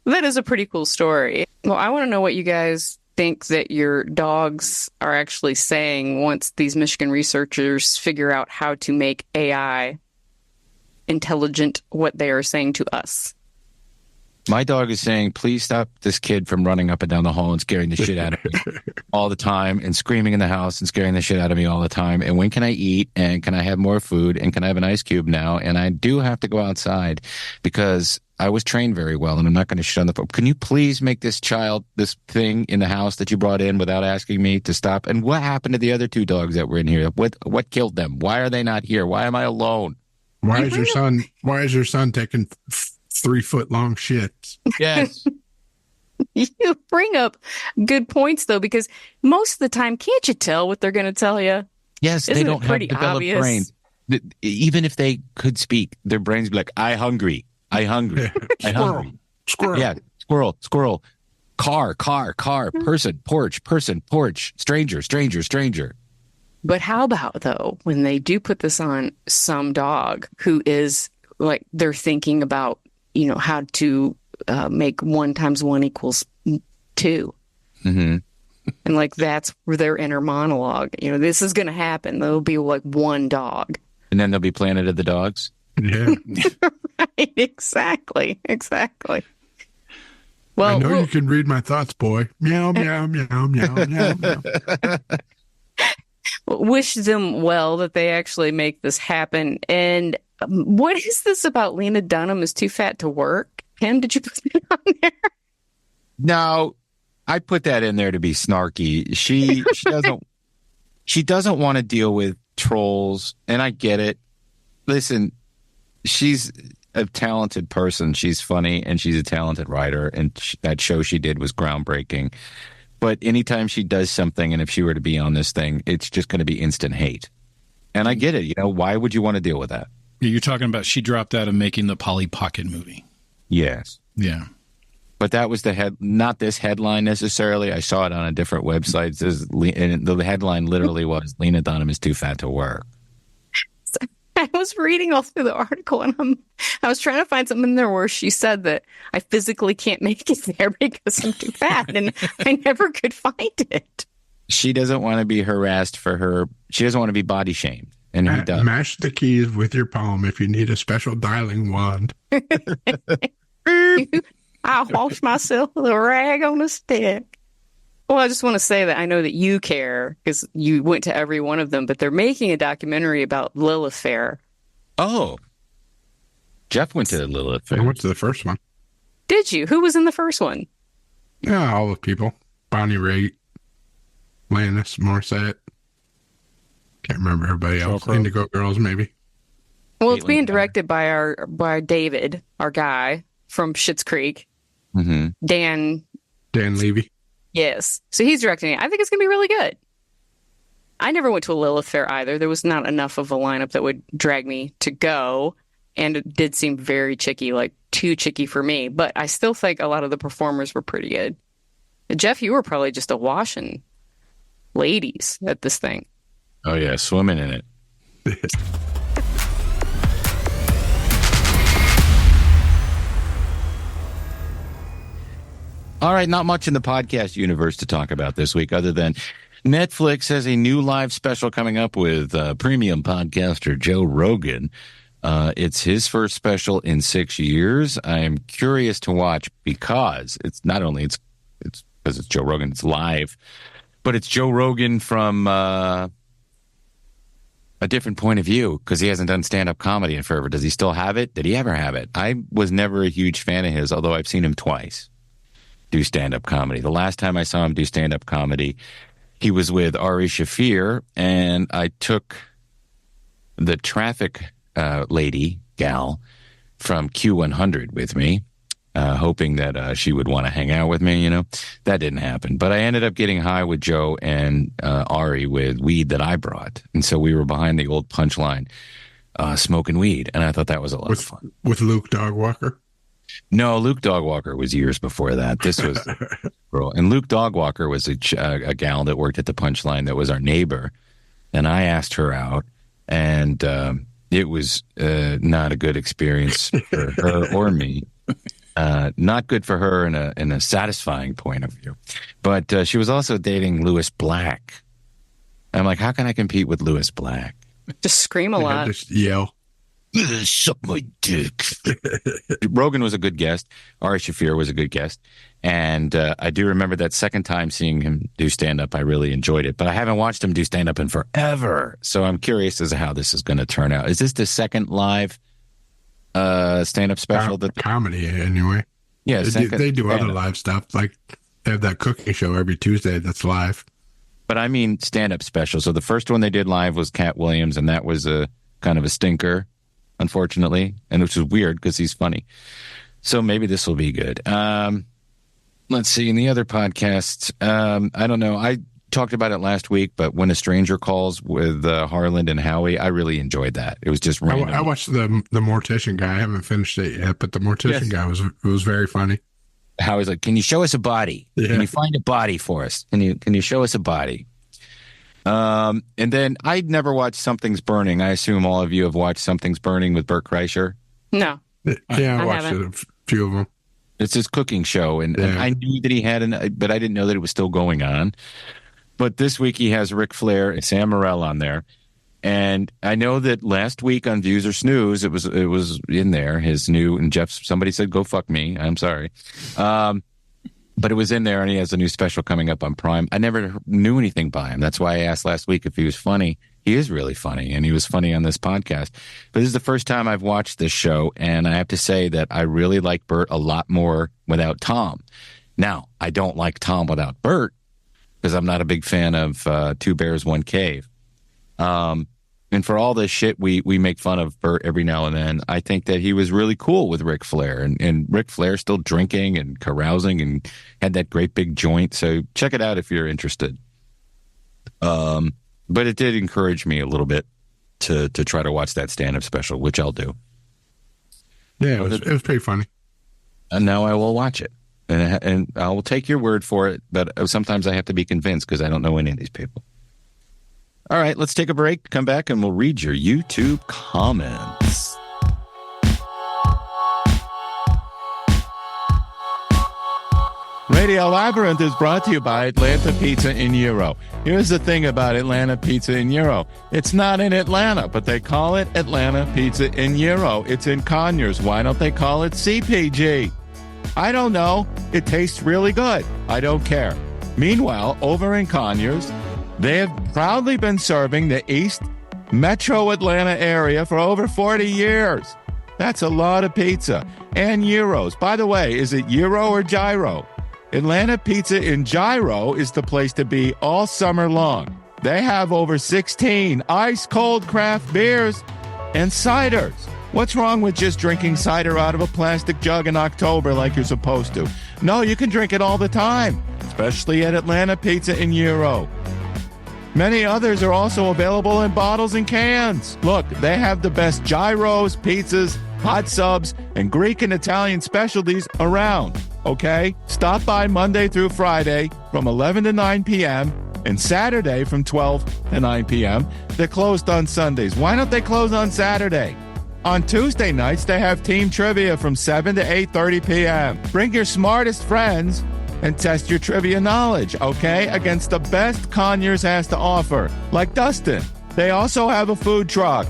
That is a pretty cool story. Well, I want to know what you guys think that your dogs are actually saying once these Michigan researchers figure out how to make AI intelligent, what they are saying to us. My dog is saying, please stop this kid from running up and down the hall and scaring the shit out of me all the time and screaming in the house and scaring the shit out of me all the time. And when can I eat? And can I have more food? And can I have an ice cube now? And I do have to go outside because I was trained very well and I'm not going to shit on the phone. Can you please make this thing in the house that you brought in without asking me to stop? And what happened to the other 2 dogs that were in here? What killed them? Why are they not here? Why am I alone? Why is your son taking 3-foot-long shits? Yes. You bring up good points, though, because most of the time, can't you tell what they're going to tell you? Yes, they don't have developed brains. Even if they could speak, their brains would be like, I hungry. Hungry. Squirrel. Yeah, squirrel. Car, person, porch, stranger. But how about, though, when they do put this on some dog who is like, they're thinking about, how to make 1 × 1 = 2. Mm-hmm. And like, that's their inner monologue. This is going to happen. There'll be like 1 dog. And then there'll be Planet of the Dogs. Yeah. Right. Exactly. Well, I know you can read my thoughts, boy. Meow, meow, meow, meow, meow, meow. Wish them well that they actually make this happen. And what is this about Lena Dunham is too fat to work? Kim, did you put that on there? No, I put that in there to be snarky. She doesn't want to deal with trolls, and I get it. Listen, she's a talented person. She's funny, and she's a talented writer, and that show she did was groundbreaking. But anytime she does something, and if she were to be on this thing, it's just going to be instant hate. And I get it. Why would you want to deal with that? You're talking about she dropped out of making the Polly Pocket movie. Yes. Yeah. But that was not this headline necessarily. I saw it on a different website. And the headline literally was, Lena Dunham is too fat to work. I was reading all through the article, and I was trying to find something in there where she said that I physically can't make it there because I'm too fat, and I never could find it. She doesn't want to be harassed she doesn't want to be body shamed. And who does? Mash the keys with your palm if you need a special dialing wand. I wash myself with a rag on a stick. Well, I just want to say that I know that you care because you went to every one of them, but they're making a documentary about Lilith Fair. Oh. Jeff went to the Lilith Fair. I went to the first one. Did you? Who was in the first one? Yeah, all the people. Bonnie Raitt, Lannis, Morissette. Can't remember everybody else. Indigo Girls, maybe. Well, it's being directed by David, our guy from Schitt's Creek. Mm-hmm. Dan Levy. Yes. So he's directing it. I think it's going to be really good. I never went to a Lilith Fair either. There was not enough of a lineup that would drag me to go. And it did seem very chicky, like too chicky for me. But I still think a lot of the performers were pretty good. Jeff, you were probably just washing ladies at this thing. Oh, yeah. Swimming in it. All right, not much in the podcast universe to talk about this week other than Netflix has a new live special coming up with premium podcaster Joe Rogan. It's his first special in 6 years. I am curious to watch because it's not only it's because it's Joe Rogan, it's live, but it's Joe Rogan from a different point of view because he hasn't done stand-up comedy in forever. Does he still have it? Did he ever have it? I was never a huge fan of his, although I've seen him twice do stand-up comedy. The last time I saw him do stand-up comedy, he was with Ari Shaffir, and I took the traffic gal from Q100 with me, hoping that she would want to hang out with me, That didn't happen. But I ended up getting high with Joe and Ari with weed that I brought. And so we were behind the old Punchline smoking weed, and I thought that was a lot of fun. With Luke Dogwalker? No, Luke Dogwalker was years before that. This was... And Luke Dogwalker was a gal that worked at the Punchline that was our neighbor, and I asked her out, and it was not a good experience for her or me. Not good for her in a satisfying point of view. But she was also dating Lewis Black. I'm like, how can I compete with Lewis Black? Just scream a lot. Just yell. Suck my dick. Rogan was a good guest. Ari Shaffir was a good guest. And I do remember that second time seeing him do stand-up. I really enjoyed it. But I haven't watched him do stand-up in forever. So I'm curious as to how this is going to turn out. Is this the second live stand-up special? Comedy, anyway. Yeah, they do other live stuff. Like, they have that cooking show every Tuesday that's live. But I mean stand-up special. So the first one they did live was Cat Williams, and that was a kind of a stinker, unfortunately, and which is weird because he's funny. So maybe this will be good. Let's see. In the other podcasts, I don't know. I talked about it last week, but When a Stranger Callz with Harland and Howie, I really enjoyed that. It was just random. I watched the Mortician guy. I haven't finished it yet, but the Mortician guy was very funny. Howie's like, can you show us a body? Yeah. Can you find a body for us? Can you show us a body? And then I'd never watched Something's Burning. I assume all of you have watched Something's Burning with Bert Kreischer. No. Yeah, I watched a few of them. It's his cooking show, and I knew that he had but I didn't know that it was still going on. But this week he has Ric Flair and Sam Morril on there. And I know that last week on Views or Snooze, it was in there, his new, and somebody said, go fuck me. I'm sorry. But it was in there, and he has a new special coming up on Prime. I never knew anything by him. That's why I asked last week if he was funny. He is really funny, and he was funny on this podcast. But this is the first time I've watched this show, and I have to say that I really like Bert a lot more without Tom. Now, I don't like Tom without Bert, because I'm not a big fan of Two Bears, One Cave. And for all this shit, we make fun of Bert every now and then. I think that he was really cool with Ric Flair, and Ric Flair still drinking and carousing and had that great big joint. So check it out if you're interested. But it did encourage me a little bit to try to watch that stand-up special, which I'll do. Yeah, it was pretty funny. And now I will watch it. And I will take your word for it, but sometimes I have to be convinced because I don't know any of these people. All right, let's take a break, come back, and we'll read your YouTube comments. Radio Labyrinth is brought to you by Atlanta Pizza in Euro. Here's the thing about Atlanta Pizza in Euro. It's not in Atlanta, but they call it Atlanta Pizza in Euro. It's in Conyers. Why don't they call it CPG? I don't know. It tastes really good. I don't care. Meanwhile, over in Conyers, they have proudly been serving the East Metro Atlanta area for over 40 years. That's a lot of pizza. And gyros. By the way, is it gyro or gyro? Atlanta Pizza in Gyro is the place to be all summer long. They have over 16 ice-cold craft beers and ciders. What's wrong with just drinking cider out of a plastic jug in October like you're supposed to? No, you can drink it all the time, especially at Atlanta Pizza in Euro. Many others are also available in bottles and cans. Look, they have the best gyros, pizzas, hot subs, and Greek and Italian specialties around, okay? Stop by Monday through Friday from 11 to 9 p.m. and Saturday from 12 to 9 p.m. They're closed on Sundays. Why don't they close on Saturday? On Tuesday nights, they have team trivia from 7 to 8:30 p.m. Bring your smartest friends and test your trivia knowledge, okay, against the best Conyers has to offer, like Dustin. They also have a food truck.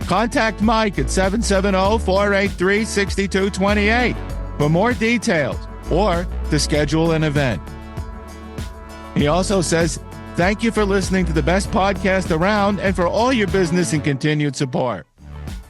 Contact Mike at 770-483-6228 for more details or to schedule an event. He also says Thank you for listening to the best podcast around and for all your business and continued support.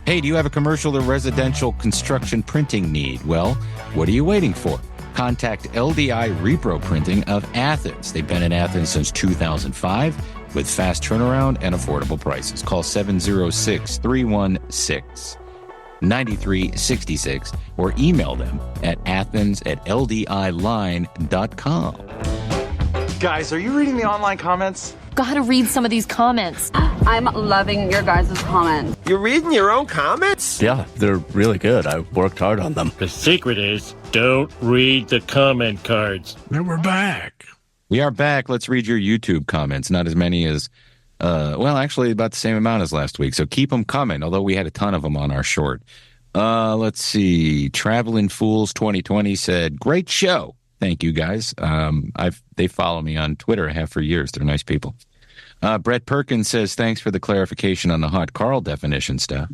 Hey, do you have a commercial or residential construction printing need? Well, what are you waiting for? Contact LDI Repro Printing of Athens. They've been in Athens since 2005 with fast turnaround and affordable prices. Call 706-316-9366 or email them at athens@ldiline.com. Guys, are you reading the online comments? Gotta read some of these comments. I'm loving your guys' comments. You're reading your own comments? Yeah, they're really good. I worked hard on them. The secret is don't read the comment cards. Now we're back. We are back. Let's read your YouTube comments. Not as many as, actually about the same amount as last week. So keep them coming, although we had a ton of them on our short. Let's see. Traveling Fools 2020 said, great show. Thank you, guys. They follow me on Twitter. I have for years. They're nice people. Brett Perkins says, thanks for the clarification on the hot Carl definition stuff.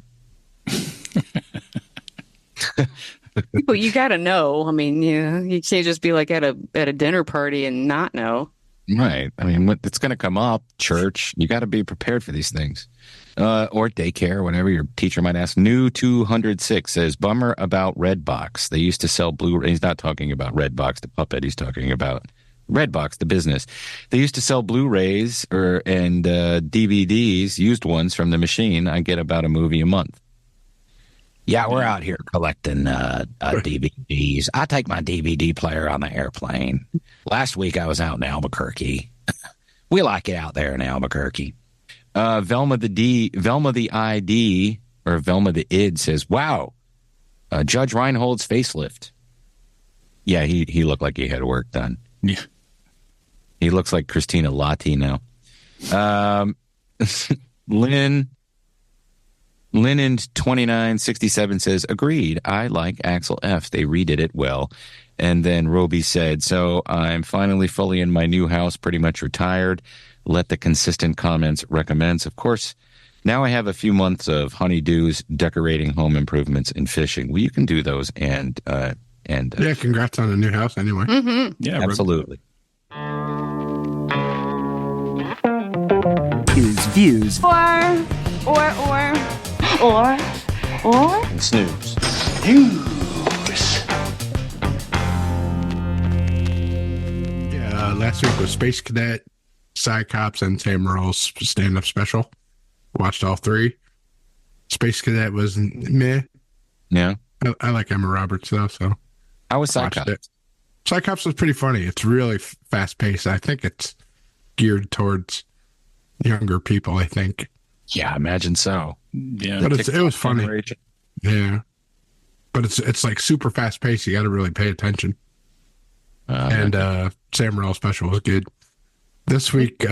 People, you got to know. I mean, you can't just be like at a dinner party and not know. Right. I mean, it's going to come up, church. You got to be prepared for these things. Or daycare, whatever your teacher might ask. New 206 says, bummer about Redbox. They used to sell Blu-ray. He's not talking about Redbox, the puppet. He's talking about Redbox, the business. They used to sell Blu-rays and DVDs, used ones from the machine. I get about a movie a month. Yeah, we're out here collecting DVDs. I take my DVD player on the airplane. Last week I was out in Albuquerque. We like it out there in Albuquerque. Velma the ID, or Velma the ID says, wow, Judge Reinhold's facelift. Yeah, he looked like he had work done. Yeah. He looks like Christina Lati now. Linen2967 says, agreed. I like Axel F. They redid it well. And then Roby said, so I'm finally fully in my new house, pretty much retired. Let the consistent comments recommends. Of course, now I have a few months of honeydews, decorating, home improvements, and fishing. Well, you can do those and yeah, congrats on the new house anyway. Mm-hmm. Yeah, absolutely. Views. Or. And snooze. Yeah, last week was Space Cadet, Side Cops, and Sam Morrill's stand-up special. Watched all three. Space Cadet was meh. Yeah. I like Emma Roberts, though, so. How was Side Cops? Side Cops was pretty funny. It's really fast-paced. I think it's geared towards younger people, I think. Yeah, I imagine so. Yeah. But it was funny. Generation. Yeah. But it's like super fast-paced. You got to really pay attention. And Sam Morrill's special was good. This week,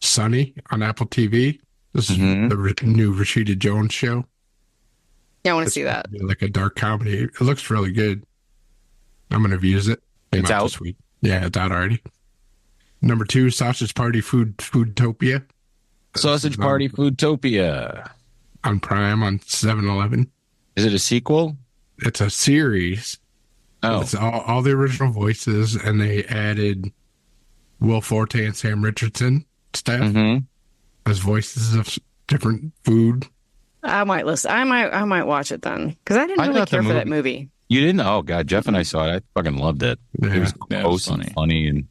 Sunny on Apple TV. This is the new Rashida Jones show. Yeah, I want to see that. Like a dark comedy. It looks really good. I'm going to views it. It's out this week. Yeah, it's out already. Number 2, Sausage Party Foodtopia. Sausage Party Foodtopia. On Prime on 7-Eleven. Is it a sequel? It's a series. Oh. It's all the original voices, and they added Will Forte and Sam Richardson staff as voices of different food. I might listen. I might watch it then because I didn't really care for that movie. You didn't? Oh God, Jeff and I saw it. I fucking loved it. Yeah. It was close and funny. And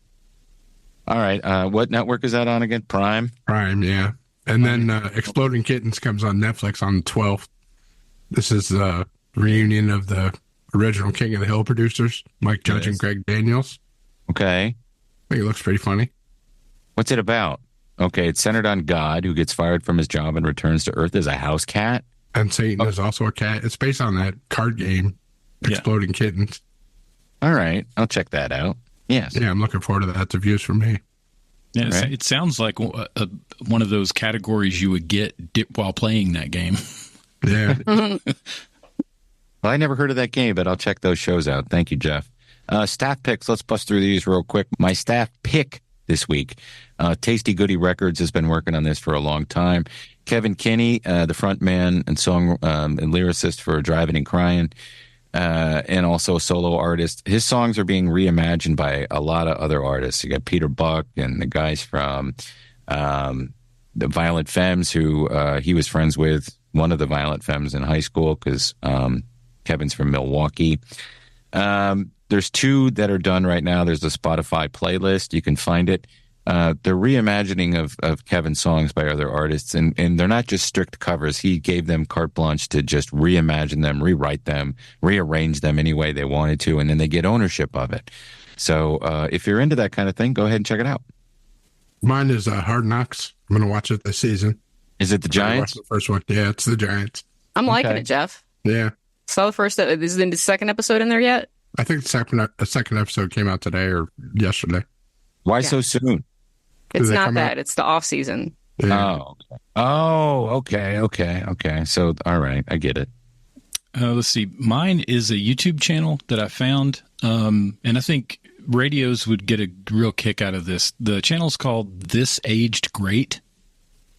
all right, what network is that on again? Prime. Prime, yeah. And then Exploding Kittens comes on Netflix on the 12th. This is a reunion of the original King of the Hill producers, Mike Judge and Greg Daniels. Okay. I think it looks pretty funny. What's it about? Okay, it's centered on God, who gets fired from his job and returns to Earth as a house cat. And Satan is also a cat. It's based on that card game, Exploding Kittens. All right, I'll check that out. Yes. Yeah, I'm looking forward to that. It's a views from me. Yeah, it sounds like one of those categories you would get while playing that game. Yeah. Well, I never heard of that game, but I'll check those shows out. Thank you, Jeff. Staff picks. Let's bust through these real quick. My staff pick this week. Tasty Goody Records has been working on this for a long time. Kevin Kinney, the front man and song and lyricist for Driving and Crying. and also a solo artist. His songs are being reimagined by a lot of other artists. You got Peter Buck and the guys from the Violent Femmes, who he was friends with, one of the Violent Femmes in high school, because Kevin's from Milwaukee. There's 2 that are done right now. There's the Spotify playlist. You can find it. They're reimagining of Kevin's songs by other artists, and they're not just strict covers. He gave them carte blanche to just reimagine them, rewrite them, rearrange them any way they wanted to, and then they get ownership of it. So if you're into that kind of thing, go ahead and check it out. Mine is Hard Knocks. I'm going to watch it this season. Is it the Giants? The first one. Yeah, it's the Giants. I'm liking it, Jeff. Yeah. Saw the first. Is the second episode in there yet? I think the second episode came out today or yesterday. Why so soon? It's not that. It's the off season. Yeah. Okay. So, all right. I get it. Let's see. Mine is a YouTube channel that I found, and I think radios would get a real kick out of this. The channel's called This Aged Great.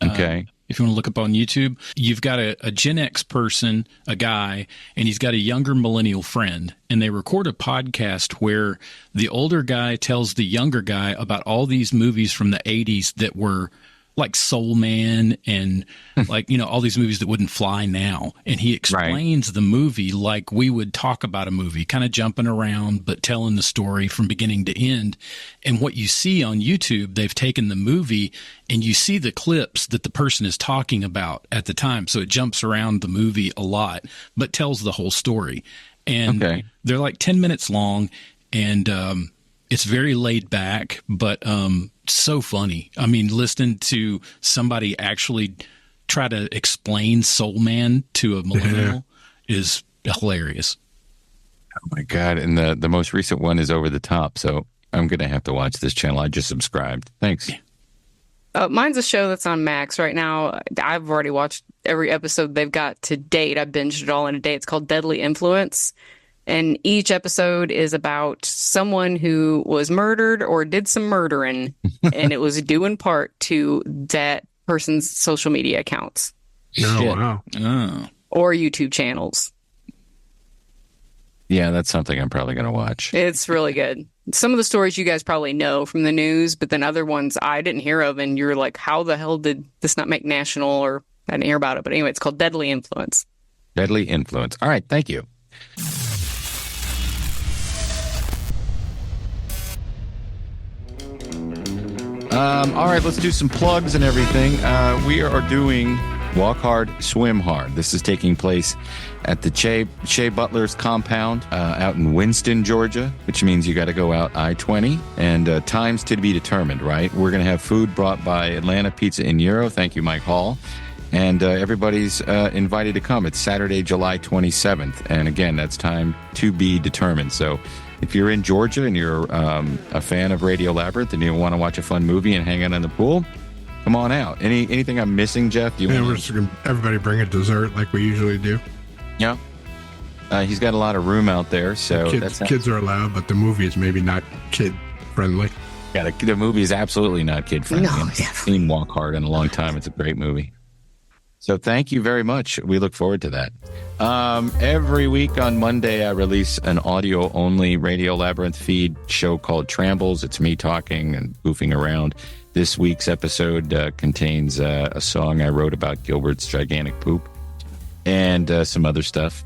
Okay. If you want to look up on YouTube, you've got a Gen X person, a guy, and he's got a younger millennial friend, and they record a podcast where the older guy tells the younger guy about all these movies from the 80s that were like Soul Man and like, all these movies that wouldn't fly now. And he explains the movie like we would talk about a movie, kind of jumping around, but telling the story from beginning to end. And what you see on YouTube, they've taken the movie and you see the clips that the person is talking about at the time. So it jumps around the movie a lot, but tells the whole story. And they're like 10 minutes long, and it's very laid back, but so funny. I mean, listening to somebody actually try to explain Soul Man to a millennial is hilarious. Oh my God. And the most recent one is Over the Top. So I'm going to have to watch this channel. I just subscribed. Thanks. Mine's a show that's on Max right now. I've already watched every episode they've got to date. I binged it all in a day. It's called Deadly Influence. And each episode is about someone who was murdered or did some murdering, and it was due in part to that person's social media accounts. Oh, wow. Oh. Or YouTube channels. Yeah, that's something I'm probably going to watch. It's really good. Some of the stories you guys probably know from the news, but then other ones I didn't hear of, and you're like, how the hell did this not make national? Or I didn't hear about it. But anyway, it's called Deadly Influence. Deadly Influence. All right, thank you. All right, let's do some plugs and everything. We are doing Walk Hard, Swim Hard. This is taking place at the Shea Butler's compound out in Winston, Georgia, which means you got to go out I-20, and times to be determined, right? We're going to have food brought by Atlanta Pizza in Euro. Thank you, Mike Hall. And everybody's invited to come. It's Saturday, July 27th. And again, that's time to be determined. So if you're in Georgia and you're a fan of Radio Labyrinth and you want to watch a fun movie and hang out in the pool, come on out. Anything I'm missing, Jeff? We're just going to everybody bring a dessert like we usually do. Yeah. He's got a lot of room out there. So kids are allowed, but the movie is maybe not kid friendly. Yeah, the movie is absolutely not kid friendly. No, I've seen Walk Hard in a long time. It's a great movie. So thank you very much. We look forward to that. Every week on Monday, I release an audio-only Radio Labyrinth feed show called Trambles. It's me talking and goofing around. This week's episode contains a song I wrote about Gilbert's gigantic poop and some other stuff.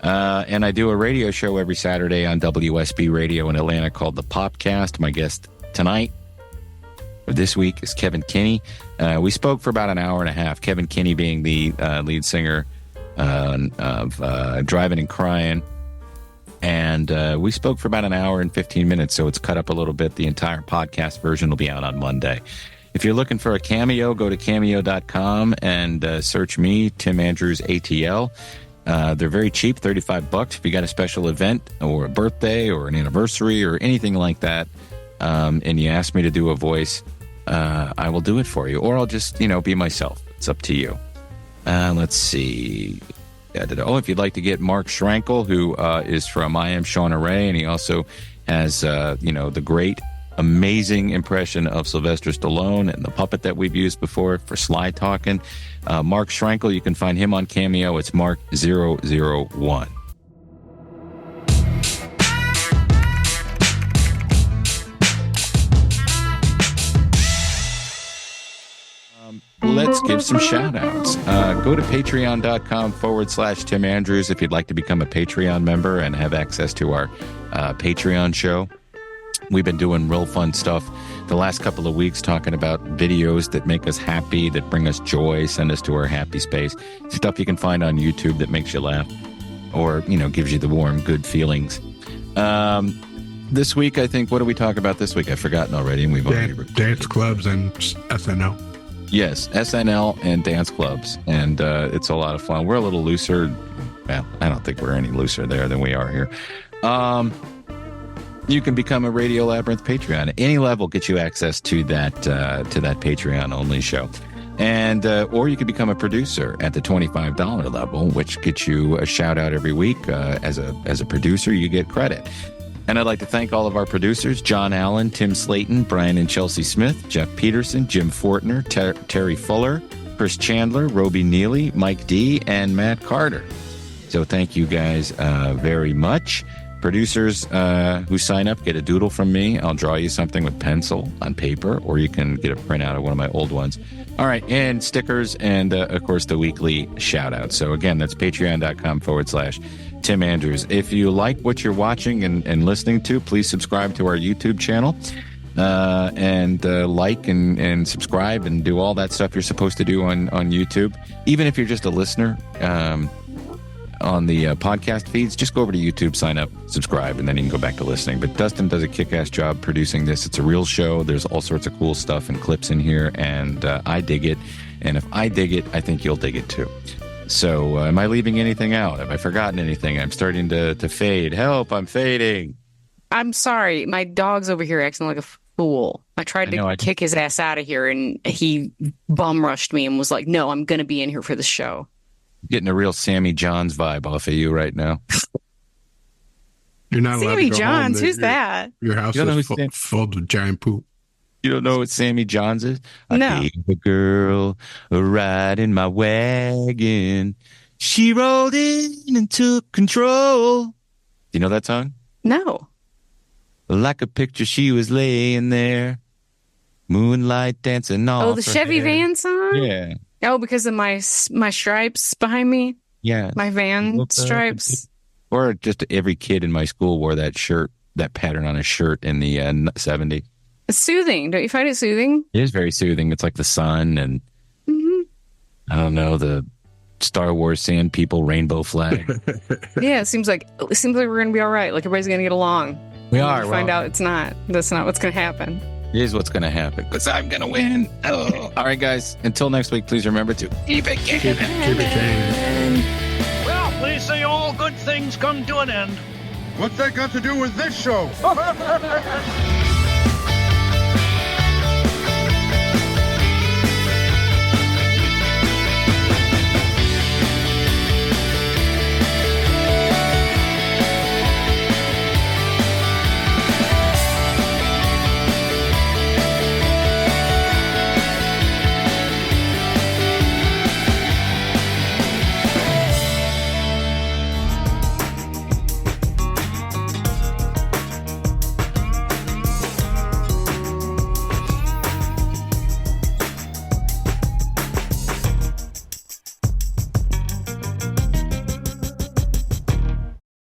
And I do a radio show every Saturday on WSB Radio in Atlanta called The Popcast. My guest tonight, this week, is Kevin Kinney. We spoke for about an hour and a half, Kevin Kinney being the lead singer of Driving and Crying. And we spoke for about an hour and 15 minutes, so it's cut up a little bit. The entire podcast version will be out on Monday. If you're looking for a cameo, go to cameo.com and search me, Tim Andrews ATL. They're very cheap, $35. If you got a special event or a birthday or an anniversary or anything like that, and you ask me to do a voice, I will do it for you. Or I'll just, be myself. It's up to you. Let's see. If you'd like to get Mark Schrankel, who is from I Am Shauna Ray, and he also has, the great, amazing impression of Sylvester Stallone and the puppet that we've used before for Sly Talking. Mark Schrankel, you can find him on Cameo. It's Mark001. give some shout outs. Go to patreon.com/Tim Andrews if you'd like to become a Patreon member and have access to our Patreon show. We've been doing real fun stuff the last couple of weeks, talking about videos that make us happy, that bring us joy, send us to our happy space. Stuff you can find on YouTube that makes you laugh or, gives you the warm, good feelings. This week, I think, what do we talk about this week? I've forgotten already. And we've already dance clubs and SNL. Yes, SNL and dance clubs. And it's a lot of fun. We're a little looser. Well, I don't think we're any looser there than we are here. You can become a Radio Labyrinth Patreon. At any level gets you access to that Patreon-only show. And or you can become a producer at the $25 level, which gets you a shout-out every week. As a producer, you get credit. And I'd like to thank all of our producers, John Allen, Tim Slayton, Brian and Chelsea Smith, Jeff Peterson, Jim Fortner, Terry Fuller, Chris Chandler, Roby Neely, Mike D, and Matt Carter. So thank you guys very much. Producers who sign up get a doodle from me. I'll draw you something with pencil on paper, or you can get a printout of one of my old ones. All right, and stickers, and of course the weekly shout out. So again, that's patreon.com/Tim Andrews. If you like what you're watching and listening to, please subscribe to our YouTube channel and like and subscribe and do all that stuff you're supposed to do on YouTube. Even if you're just a listener, on the podcast feeds, just go over to YouTube, sign up, subscribe, and then you can go back to listening. But Dustin does a kick-ass job producing this. It's a real show. There's all sorts of cool stuff and clips in here, and I dig it. And if I dig it, I think you'll dig it too. So am I leaving anything out? Have I forgotten anything? I'm starting to fade. Help, I'm fading. I'm sorry. My dog's over here acting like a fool. I tried to kick his ass out of here, and he bum rushed me and was like, no, I'm going to be in here for the show. Getting a real Sammy Johns vibe off of you right now. You're not allowed Sammy to go Johns, home. who's that? Your house is full of giant poop. You don't know what Sammy Johns is? No. I gave a girl a ride in my wagon. She rolled in and took control. Do you know that song? No. Like a picture, she was laying there. Moonlight dancing off. Oh, the Chevy van song? Yeah. Oh, because of my stripes behind me? Yeah. My van stripes? Or just every kid in my school wore that shirt, that pattern on a shirt in the 70s. It's soothing. Don't you find it soothing? It is very soothing. It's like the sun and, I don't know, the Star Wars Sand People rainbow flag. Yeah, it seems like we're going to be all right. Like everybody's going to get along. We are. We find out it's not. That's not what's going to happen. Here's what's going to happen, because I'm going to win. Oh. All right, guys. Until next week, please remember to keep it canon. Well, please say all good things come to an end. What's that got to do with this show?